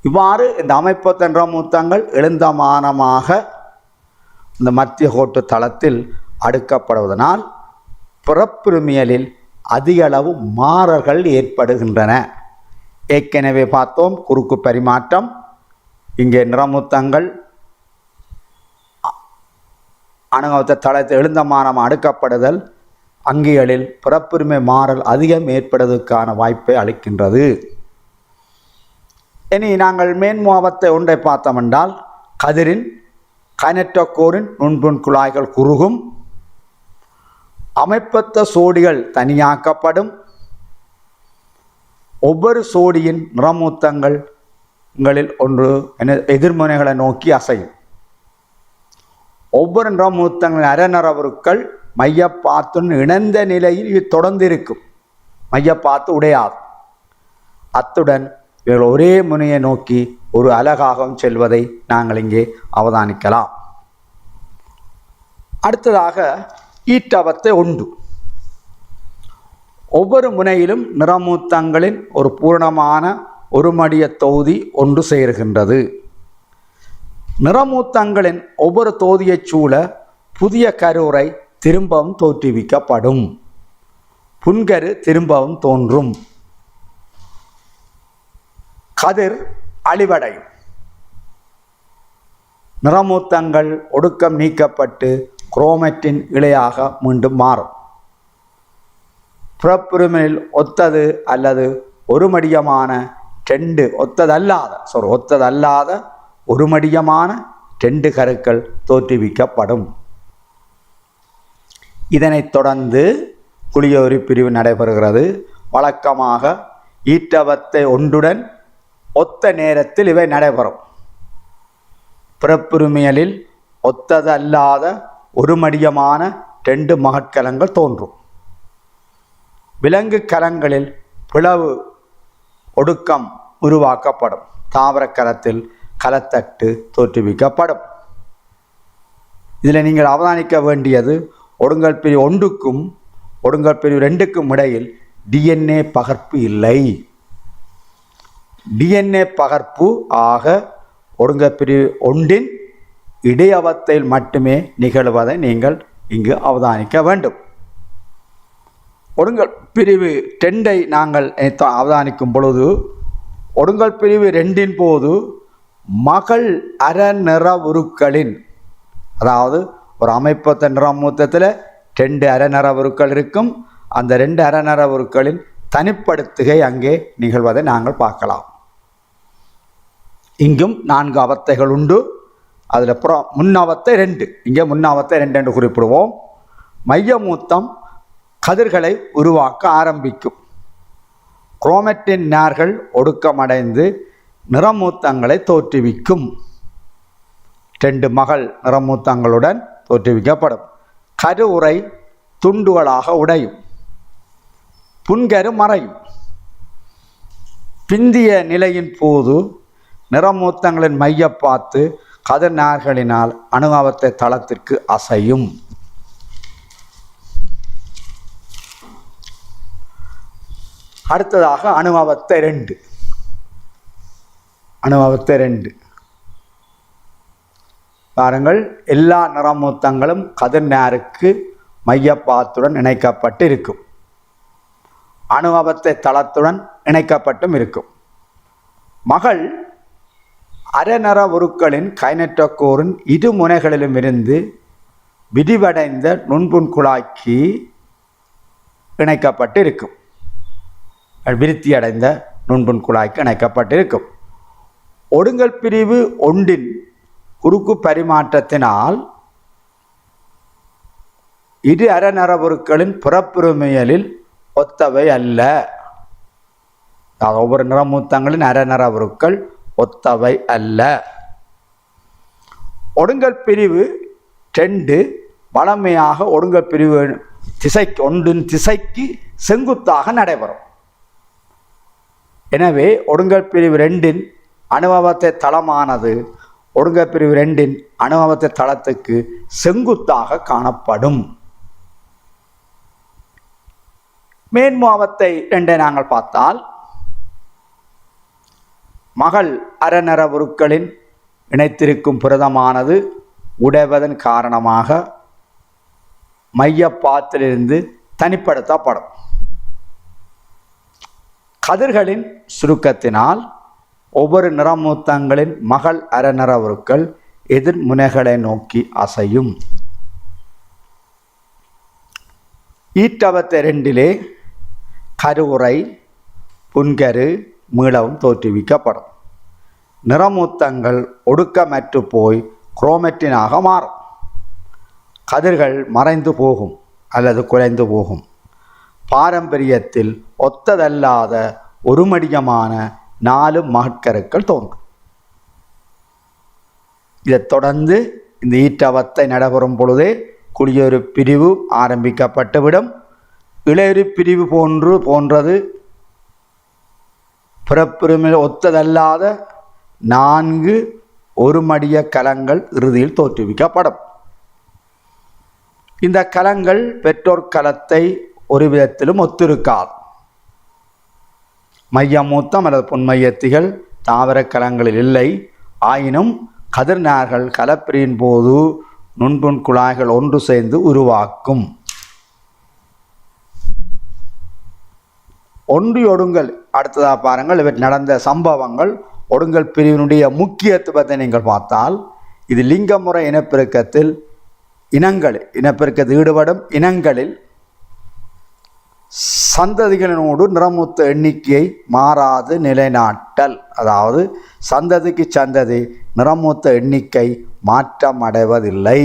இவ்வாறு இந்த அமைப்பொத்த நிறமூத்தங்கள் எழுந்தமானமாக இந்த மத்திய கோட்டு தளத்தில் அடுக்கப்படுவதனால் பிறப்புரிமையலில் அதிக அளவு மாறல்கள் ஏற்படுகின்றன. ஏற்கனவே பார்த்தோம் குறுக்கு பரிமாற்றம், இங்கே நிறமூத்தங்கள் அணுவத்த தளத்தில் எழுந்தமானம் அடுக்கப்படுதல் அங்கிகளில் பிறப்புரிமை மாறல் அதிகம் ஏற்படுவதற்கான வாய்ப்பை அளிக்கின்றது. இனி நாங்கள் மேன்முகத்தை ஒன்றை பார்த்தோம் என்றால் கதிரின் கைனட்டோகோரின் நுண்புண் குழாய்கள் குறுகும், அமைப்பொத்த சோடிகள் தனியாக்கப்படும், ஒவ்வொரு சோடியின் நிறமூத்தங்களில் ஒன்று எதிர்முனைகளை நோக்கி அசையும். ஒவ்வொரு நிறமூத்தங்களின் அரைநரவுருக்கள் மையப்பாத்துடன் இணைந்த நிலையில் தொடர்ந்து இருக்கும், மையப்பாத்து உடையாது. அத்துடன் இவர்கள் ஒரே முனையை நோக்கி ஒரு அலகாகவும் செல்வதை நாங்கள் இங்கே அவதானிக்கலாம். அடுத்ததாக ஈட்டவத்தை ஒன்று. ஒவ்வொரு முனையிலும் நிறமூத்தங்களின் ஒரு பூரணமான ஒரு மடிய தொகுதி ஒன்று சேர்கின்றது. நிறமூத்தங்களின் ஒவ்வொரு தொகுதியைச் சூழ புதிய கருவுறை திரும்பவும் தோற்றுவிக்கப்படும், புன்கரு திரும்பவும் தோன்றும், கதிர் அழிவடையும், நிறமூத்தங்கள் ஒடுக்கம் நீக்கப்பட்டு குரோமேட்டின் இழையாக மீண்டும் மாறும். புறப்புரிமையில் ஒத்தது அல்லது ஒருமடியமான ஒத்ததல்லாத ஒருமடியமான 2 கருக்கள் தோற்றுவிக்கப்படும். இதனைத் தொடர்ந்து குளியோரி பிரிவு நடைபெறுகிறது. வழக்கமாக ஈற்றவத்தை ஒன்றுடன் ஒத்த நேரத்தில் இவை நடைபெறும். பிறப்புரிமையலில் ஒத்ததல்லாத ஒருமடியமான 2 மகட்கலங்கள் தோன்றும். விலங்கு கலங்களில் பிளவு ஒடுக்கம் உருவாக்கப்படும். தாவர கலத்தில் கலத்தட்டு தோற்றுவிக்கப்படும். இதில் நீங்கள் அவதானிக்க வேண்டியது, ஒடுங்கல் பிரிவு 1க்கும் ஒடுங்கல் பிரிவு 2க்கும் இடையில் DNA பகர்ப்பு இல்லை. DNA பகர்ப்பு ஆக ஒடுங்கல் பிரிவு 1இன் இடையவத்தையில் மட்டுமே நிகழ்வதை நீங்கள் இங்கு அவதானிக்க வேண்டும். ஒடுங்கல் பிரிவு 2ஐ நாங்கள் அவதானிக்கும் பொழுது, ஒடுங்கல் பிரிவு 2இன் போது மகள் அறநிறவுருக்களின், அதாவது ஒரு அமைப்பத்த நிறமூத்தத்தில் 2 அறநிறவுருக்கள் இருக்கும். அந்த 2 அறநிறவுருக்களின் தனிப்படுத்துகை அங்கே நிகழ்வதை நாங்கள் பார்க்கலாம். இங்கும் 4 அவத்தைகள் உண்டு. அதில் முன்னவத்தை 2, இங்கே முன்னவத்தை 2 என்று குறிப்பிடுவோம். மையமூத்தம் கதிர்களை உருவாக்க ஆரம்பிக்கும். குரோமட்டின் நார்கள் ஒடுக்கமடைந்து நிறமூத்தங்களை தோற்றுவிக்கும். 2 மகள் நிறமூத்தங்களுடன் தோற்றுவிக்கப்படும். கருவுறை துண்டுகளாக உடையும். புன்கரு மறையும். பிந்திய நிலையின் போது நிறமூத்தங்களின் மையப்பாத்து கதிர் நார்களினால் அணுவாவத்தை தளத்திற்கு அசையும். அடுத்ததாக அணுவாவத்தை 2. அணுவாவத்தை 2 பாருங்கள். எல்லா நிறமூத்தங்களும் கதிர் நாருக்கு மையப்பாத்துடன் இணைக்கப்பட்டு இருக்கும். அணுவாவத்தை தளத்துடன் இணைக்கப்பட்டும் இருக்கும். மகள் அரைநர உருக்களின் கைனட்டோகோரின் 2 முனைகளிலும் இருந்து விரிவடைந்த நுண்புண் குழாய்க்கு இணைக்கப்பட்டு இருக்கும். விருத்தியடைந்த நுண்புண் குழாய்க்கு இணைக்கப்பட்டிருக்கும். ஒடுங்கல் பிரிவு 1இன் குறுக்கு பரிமாற்றத்தினால் 2 அரைநரவுருக்களின் புறப்புரிமையலில் ஒத்தவை அல்ல. ஒவ்வொரு நிறமூத்தங்களின் அரைநரவுருக்கள் ஒத்தவை அல்ல. ஒடுங்கல் பிரிவு 2 வளமையாக ஒடுங்கல் பிரிவு ஒன்றின் திசைக்கு செங்குத்தாக நடைபெறும். எனவே ஒடுங்கல் பிரிவு 2இன் அணுவாவத்தை தளமானது ஒடுங்கல் பிரிவு 2இன் அணுவாவத்தை தளத்துக்கு செங்குத்தாக காணப்படும். மேன்முவாவத்தை 2ஐ நாங்கள் பார்த்தால், மகள் அரைநரவுருக்களின் இணைத்திருக்கும் புரதமானது உடைவதன் காரணமாக மையப்பாத்திலிருந்து தனிப்படுத்தப்படும். கதிர்களின் சுருக்கத்தினால் ஒவ்வொரு நிறமூத்தங்களின் மகள் அரைநரவுருக்கள் எதிர்முனைகளை நோக்கி அசையும். ஈற்றவத்தை 2இலே கருவுறை புன்கரு மீளவும் தோற்றுவிக்கப்படும். நிறமூத்தங்கள் ஒடுக்கமற்று போய் குரோமட்டினாக மாறும். கதிர்கள் மறைந்து போகும் அல்லது குறைந்து போகும். பாரம்பரியத்தில் ஒத்ததல்லாத ஒருமடியமான 4 மகட்கருக்கள் தோன்றும். இதைத் தொடர்ந்து இந்த ஈற்றவத்தை நடைபெறும் பொழுதே குளியொரு பிரிவு ஆரம்பிக்கப்பட்டுவிடும். இளையொரு பிரிவு போன்றது பிறப்புரிமையில் ஒத்ததல்லாத 4 ஒருமடிய கலங்கள் இறுதியில் தோற்றுவிக்கப்படும். இந்த கலங்கள் பெற்றோர் கலத்தை ஒரு விதத்திலும் ஒத்திருக்காது. மையமூத்தம் அல்லது புன்மையத்திகள் தாவர கலங்களில் இல்லை. ஆயினும் கதிர்நார்கள் கலப்பிரியின் போது நுண்புண் குழாய்கள் ஒன்று சேர்ந்து உருவாக்கும். ஒன்றியொடுங்கல் அடுத்ததாக பாருங்கள். இவர் நடந்த சம்பவங்கள் ஒடுங்கல் பிரிவினுடைய முக்கியத்துவத்தை நீங்கள் பார்த்தால், இது லிங்கமுறை இனப்பெருக்கத்தில் இனப்பெருக்கத்தில் ஈடுபடும் இனங்களில் சந்ததிகளினோடு நிறமூத்த எண்ணிக்கையை மாறாது நிலைநாட்டல். அதாவது சந்ததிக்கு சந்ததி நிறமூத்த எண்ணிக்கை மாற்றம் அடைவதில்லை.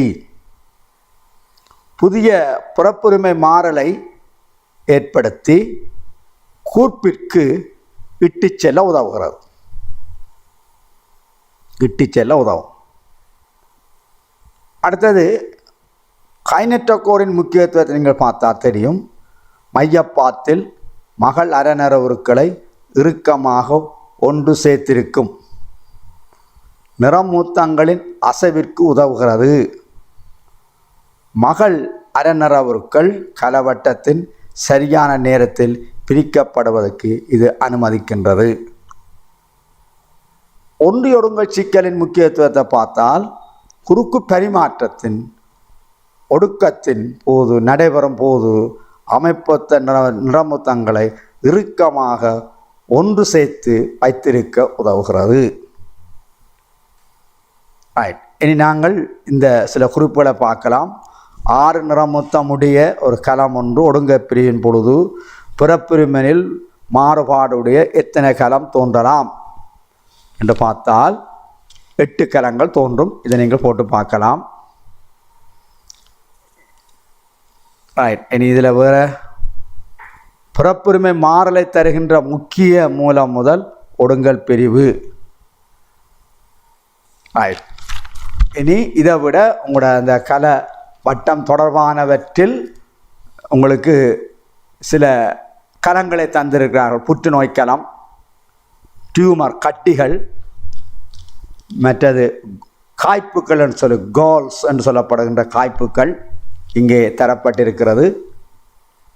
புதிய பிறப்புரிமை மாறலை ஏற்படுத்தி கூர்ப்பிற்கு இட்டுச் செல்ல உதவுகிறது. இட்டுச் செல்ல உதவும். அடுத்தது கைனெட்டோகோரின் முக்கியத்துவத்தை நீங்கள் பார்த்தா தெரியும். மையப்பாத்தில் மகள் அரைநர உருக்களை இறுக்கமாக ஒன்று சேர்த்திருக்கும். நிறமூத்தங்களின் அசைவிற்கு உதவுகிறது. மகள் அரைநர உருக்கள் கலவட்டத்தின் சரியான நேரத்தில் பிரிக்கப்படுவதற்கு இது அனுமதிக்கின்றது. ஒன்றியொடுங்கல் சிக்கலின் முக்கியத்துவத்தை பார்த்தால் குறுக்கு பரிமாற்றத்தின் ஒடுக்கத்தின் போது நடைபெறும் போது அமைப்பொத்த நிறமூத்தங்களை இறுக்கமாக ஒன்று சேர்த்து வைத்திருக்க உதவுகிறது. ரைட், இனி நாங்கள் இந்த சில குறிப்புகளை பார்க்கலாம். 6 நிறமூத்தமுடைய ஒரு கலம் ஒன்று ஒடுங்க பிரிவின் பொழுது பிறப்புரிமையில் மாறுபாடுடைய எத்தனை கலம் தோன்றலாம் என்று பார்த்தால் 8 கலங்கள் தோன்றும். இதை நீங்கள் போட்டு பார்க்கலாம். ரைட், இனி இதில் வேறு பிறப்புரிமை மாறலை தருகின்ற முக்கிய மூலம் முதல் ஒடுங்கல் பிரிவு. ரைட், இனி இதை விட உங்களோட அந்த கல வட்டம் தொடர்பானவற்றில் உங்களுக்கு சில கலங்களை தந்திருக்கிறார்கள். புற்றுநோய் கலம், டியூமர் கட்டிகள், மற்றது காய்ப்புக்கள் என்று சொல்லி கோல்ஸ் என்று சொல்லப்படுகின்ற காய்ப்புக்கள் இங்கே தரப்பட்டிருக்கிறது.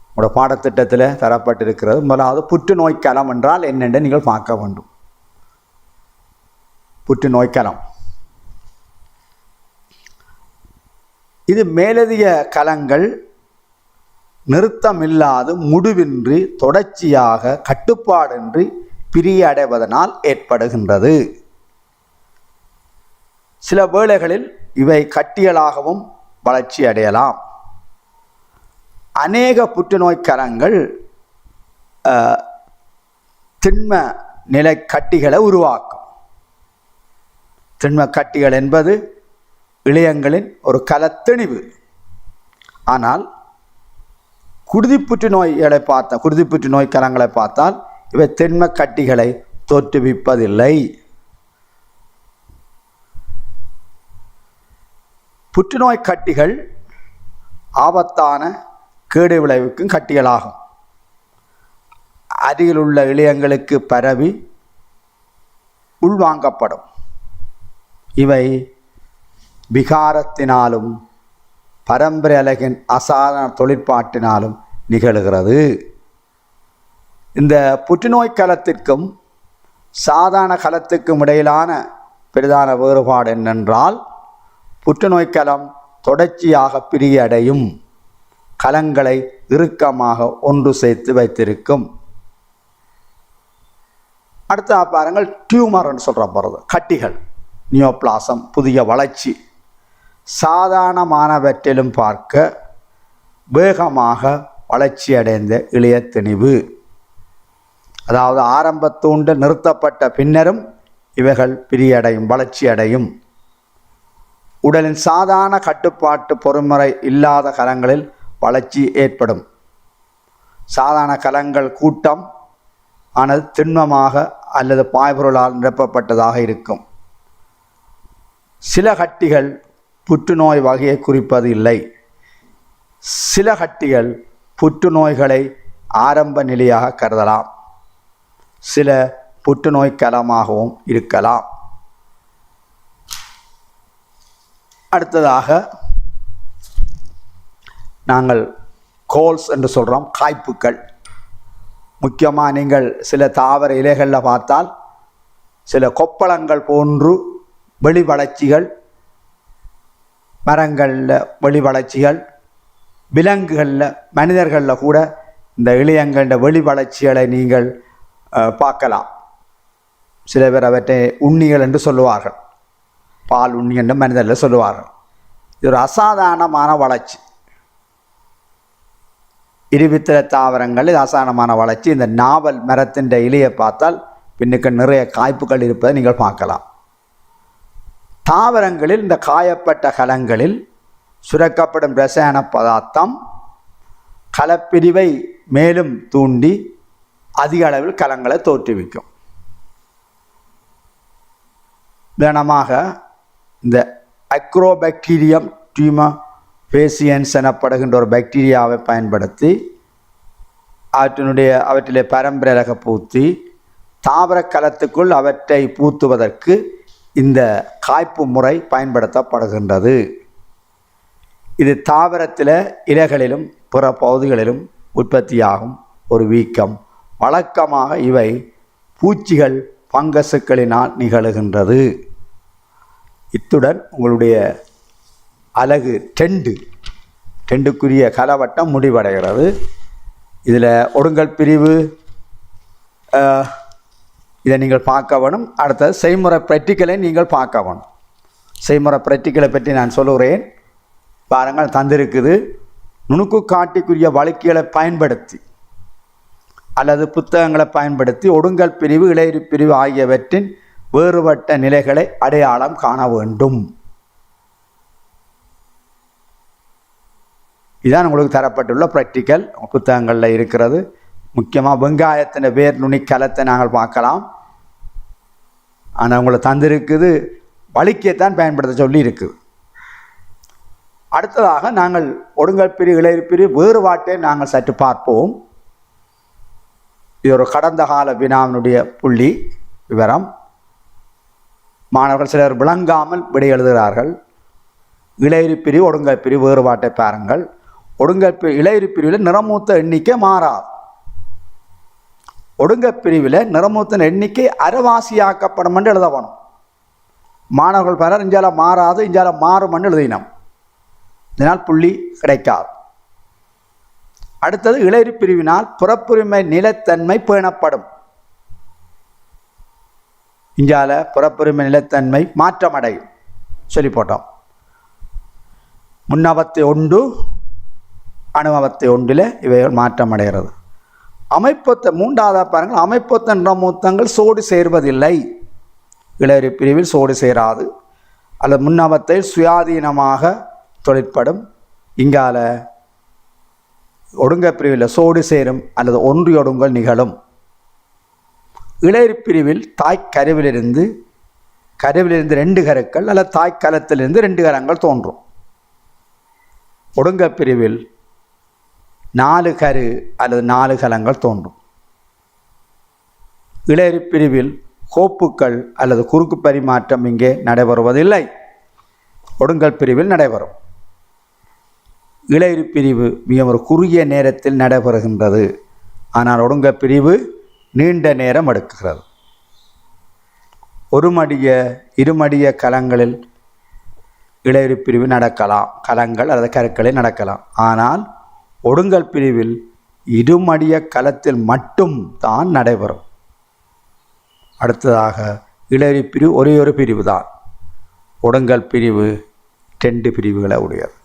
உங்களோட பாடத்திட்டத்தில் தரப்பட்டிருக்கிறது. முதலாவது புற்றுநோய் கலம் என்றால் என்னென்று நீங்கள் பார்க்க வேண்டும். புற்றுநோய் கலம் இது மேலதிக கலங்கள் நிறுத்தமில்லாது முடிவின்றி தொடர்ச்சியாக கட்டுப்பாடின்றி பிரியடைவதனால் ஏற்படுகின்றது. சில வேளைகளில் இவை கட்டிகளாகவும் வளர்ச்சி அடையலாம். அநேக புற்றுநோய் கலங்கள் திண்ம நிலை கட்டிகளை உருவாக்கும். திண்ம கட்டிகள் என்பது இழையங்களின் ஒரு கலத்திணிவு. ஆனால் குருதி புற்றுநோய் கலங்களை பார்த்தால் இவை திண்ம கட்டிகளை தோற்றுவிப்பதில்லை. புற்றுநோய் கட்டிகள் ஆபத்தான கேடு விளைவிக்கும் கட்டிகளாகும். அருகில் உள்ள இழையங்களுக்கு பரவி உள்வாங்கப்படும். இவை விகாரத்தினாலும் பரம்பரை அலகின் அசாதாரண தொழிற்பாட்டினாலும் நிகழ்கிறது. இந்த புற்றுநோய் கலத்திற்கும் சாதாரண கலத்துக்கும் இடையிலான பிரதான வேறுபாடு என்னென்றால், புற்றுநோய் கலம் தொடர்ச்சியாக பிரியடையும். கலங்களை இறுக்கமாக ஒன்று சேர்த்து வைத்திருக்கும். அடுத்த பாருங்கள், டியூமர் என்று சொல்கிற போகிறது கட்டிகள், நியோபிளாசம், புதிய வளர்ச்சி. சாதாரணமானவற்றிலும் பார்க்க வேகமாக வளர்ச்சி அடைந்த இளைய திணிவு. அதாவது ஆரம்பத்தூண்டு நிறுத்தப்பட்ட பின்னரும் இவைகள் பிரியடையும், வளர்ச்சி அடையும். உடலின் சாதாரண கட்டுப்பாட்டு பொறுமுறை இல்லாத கலங்களில் வளர்ச்சி ஏற்படும். சாதாரண கலங்கள் கூட்டம் ஆனது திண்மமாக அல்லது பாய்பொருளால் நிரப்பப்பட்டதாக இருக்கும். சில கட்டிகள் புற்றுநோய் வகையை குறிப்பது இல்லை. சில கட்டிகள் புற்றுநோய்களை ஆரம்ப நிலையாக கருதலாம். சில புற்றுநோய் கலமாகவும் இருக்கலாம். அடுத்ததாக நாங்கள் கோல்ஸ் என்று சொல்கிறோம், காய்ப்புக்கள். முக்கியமாக நீங்கள் சில தாவர இலைகளில் பார்த்தால் சில கொப்பளங்கள் போன்று வெளி வளர்ச்சிகள், மரங்களில் வெளி வளர்ச்சிகள், விலங்குகளில், மனிதர்களில் கூட இந்த இளையங்களின் வெளி வளர்ச்சிகளை நீங்கள் பார்க்கலாம். சில பேர் அவற்றை உண்ணிகள் என்று சொல்லுவார்கள். பால் உண்ணி என்று மனிதர்கள் சொல்லுவார்கள். இது ஒரு அசாதாரணமான வளர்ச்சி. இருவித்திர தாவரங்கள் இது அசானமான வளர்ச்சி. இந்த நாவல் மரத்தின் இலையை பார்த்தால் பின்னுக்கு நிறைய காய்ப்புகள் இருப்பதை நீங்கள் பார்க்கலாம். தாவரங்களில் இந்த காயப்பட்ட கலங்களில் சுரக்கப்படும் ரசாயன பதார்த்தம் கலப்பிரிவை மேலும் தூண்டி அதிக அளவில் கலங்களை தோற்றுவிக்கும். உதாரணமாக இந்த அக்ரோபாக்டீரியம் டியூமோஃபேசியன்ஸ் எனப்படுகின்ற ஒரு பாக்டீரியாவை பயன்படுத்தி அவற்றிலே பரம்பரை ரக பூத்தி தாவர கலத்துக்குள் அவற்றை பூத்துவதற்கு இந்த காய்ப்பு முறை பயன்படுத்தப்படுகின்றது. இது தாவரத்தில் இலைகளிலும் பிற பகுதிகளிலும் உற்பத்தியாகும் ஒரு வீக்கம். வழக்கமாக இவை பூச்சிகள் பங்கசுக்களினால் நிகழுகின்றது. இத்துடன் உங்களுடைய அலகு டெண்டுக்குரிய கலவட்டம் முடிவடைகிறது. இதில் ஒடுங்கல் பிரிவு இதை நீங்கள் பார்க்க வேணும். அடுத்தது செய்முறை ப்ராக்டிக்கலை நீங்கள் பார்க்க வேணும். செய்முறை ப்ராக்டிக்கலை பற்றி நான் சொல்லுகிறேன். பாருங்கள், தந்திருக்குது. நுணுக்கு காட்டிக்குரிய வழக்குகளை பயன்படுத்தி அல்லது புத்தகங்களை பயன்படுத்தி ஒடுங்கல் பிரிவு இளையுறு பிரிவு ஆகியவற்றின் வேறுபட்ட நிலைகளை அடையாளம் காண வேண்டும். இதுதான் உங்களுக்கு தரப்பட்டுள்ள ப்ராக்டிக்கல் புத்தகங்களில் இருக்கிறது. முக்கியமாக வெங்காயத்தின் வேர் நுனிக்கலத்தை நாங்கள் பார்க்கலாம். ஆனால் உங்களை தந்திருக்குது வலிக்கைத்தான் பயன்படுத்த சொல்லி இருக்குது. அடுத்ததாக நாங்கள் ஒடுங்கல் பிரிவு இளையுறு பிரிவு வேறுபாட்டை நாங்கள் சற்று பார்ப்போம். இது ஒரு கடந்த கால வினாவினுடைய புள்ளி விவரம். மாணவர்கள் சிலர் விளங்காமல் விடை எழுதுகிறார்கள். இளையுறு பிரிவு ஒடுங்கல் பிரிவு வேறுபாட்டை பாருங்கள். ஒடுங்கல் பிரிவு இளையுறு பிரிவில் நிறமூத்த எண்ணிக்கை மாறாது. ஒடுங்கல் பிரிவில் நிறமூத்தின் எண்ணிக்கை அரைவாசியாக்கப்படும் என்று எழுதப்படும். மாணவர்கள் பலர் இஞ்சால மாறாது இஞ்சால மாறும் என்று எழுதினோம். இதனால் புள்ளி கிடைக்காது. அடுத்தது இளையுறு பிரிவினால் புறப்புரிமை நிலத்தன்மை பேணப்படும். இஞ்சால புறப்புரிமை நிலத்தன்மை மாற்றமடையும் சொல்லி போட்டோம். முன்னவத்தை ஒன்று அணுவத்தை ஒன்றில் இவைகள் மாற்றமடைகிறது. அமைப்பொத்த மூன்றாவதாக பாருங்கள், அமைப்பொத்த நிறமூத்தங்கள் சோடு சேர்வதில்லை. இளையுறு பிரிவில் சோடு சேராது அல்லது முன்னவத்தை சுயாதீனமாக தொழிற்படும். இங்கால ஒடுங்க பிரிவில் சோடு சேரும் அல்லது ஒன்றியொடுங்கல் நிகழும். இளையுறு பிரிவில் தாய்க்கருவிலிருந்து 2 கருக்கள் அல்லது தாய்க்கலத்திலிருந்து 2 கரங்கள் தோன்றும். ஒடுங்க பிரிவில் 4 கரு அல்லது 4 கலங்கள் தோன்றும். இளையுறு பிரிவில் கோப்புக்கள் அல்லது குறுக்கு பரிமாற்றம் இங்கே நடைபெறுவதில்லை. ஒடுங்கல் பிரிவில் நடைபெறும். இளையுறு பிரிவு மிக ஒரு குறுகிய நேரத்தில் நடைபெறுகின்றது. ஆனால் ஒடுங்கல் பிரிவு நீண்ட நேரம் எடுக்குகிறது. ஒருமடிய இருமடிய கலங்களில் இளையுறு பிரிவு நடக்கலாம். கலங்கள் அல்லது கருக்களில் நடக்கலாம். ஆனால் ஒடுங்கல் பிரிவில் இருமடிய கலத்தில் மட்டும் தான் நடைபெறும். அடுத்ததாக இளையுறு பிரிவு ஒரே ஒரு பிரிவு தான். ஒடுங்கல் பிரிவு 2 பிரிவுகளை உடையது.